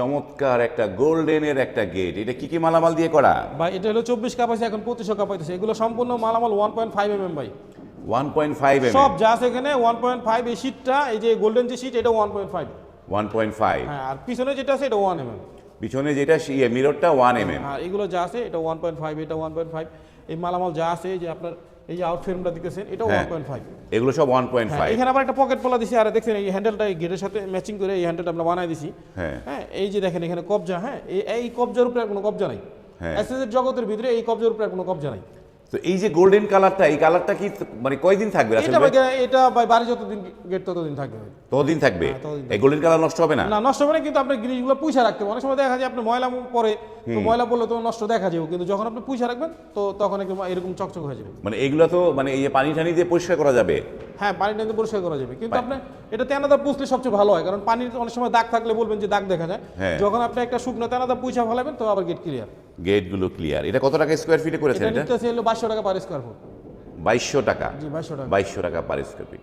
চমৎকার একটা গোল্ডেনের একটা গেট, এটা কি কি মালামাল দিয়ে করা? ভাই এটা হলো 24 কাপ আছে, এখন 2500 কাপ পাইতেছে। এগুলো সম্পূর্ণ মালামাল 1.5 mm ভাই। 1.5 mm। সব যা আছে এখানে 1.5। এই শীটটা, এই যে গোল্ডেন যে শীট, এটা 1.5। 1.5। হ্যাঁ, আর পিছনে যেটা আছে এটা 1 mm। পিছনে যেটা মিররটা 1 mm। আর এগুলো যা আছে এটা 1.5, এটা 1.5। এই মালামাল যা আছে, এই যে আপনার এই যে আউট ফ্রেমটা দেখতেছেন, এটা হ্যাঁ, 1.5। এগুলো সব হ্যাঁ, 1.5। এখানে আবার একটা পকেট পলা দিছি, আর দেখছেন এই হ্যান্ডেলটা এই গেটের সাথে ম্যাচিং করে এই হ্যান্ডেলটা আমরা বানাই দিছি। হ্যাঁ হ্যাঁ, এই যে দেখেন এখানে কবজা। হ্যাঁ, এই কবজার উপরে আর কোনো কবজা নাই। হ্যাঁ। এসএসের জগতের ভিতরে এই কবজার উপরে আর কোনো কবজা নাই। তো এই যে গোল্ডেন কালারটা, এই কালারটা কি মানে কয়দিন থাকবে রাসেল এটা ভাই? এটা ভাই বাড়ি যতদিন গেট ততদিন থাকবে ভাই। ততদিন থাকবে? হ্যাঁ, ততদিন এই গোল্ডেন কালার নষ্ট হবে না? না, নষ্ট হবে না, কিন্তু আপনার জিনিসগুলো পুইসা রাখতে হবে। অনেক সময় দেখা যায় আপনি ময়লা পরে, তো ময়লা পড়লে তো নষ্ট দেখা যাবে, কিন্তু যখন আপনি পুইসা রাখবেন তো তখন একদম এরকম চকচক হয়ে যাবে। মানে এগুলো তো মানে এই যে পানি টানি দিয়ে পরিষ্কার করা যাবে? হ্যাঁ, পানি টানিতে পরিষ্কার করা যাবে, কিন্তু আপনি এটা তেনাদা পুষলে সবচেয়ে ভালো হয়, কারণ পানির অনেক সময় দাগ থাকলে বলবেন যে দাগ দেখা যায়। হ্যাঁ। যখন আপনি একটা শুকনো তেনাদা পুইসা ফেলাবেন তো আবার গেট ক্লিয়ার। গেটগুলো ক্লিয়ার। এটা কত টাকা স্কোয়ার ফিটে করেছেন এটা এটা? নিতে হলো 2200 টাকা পার স্কোয়ার ফুট। 2200 টাকা? জি, 2200 টাকা। 2200 টাকা পার স্কোয়ার ফিট।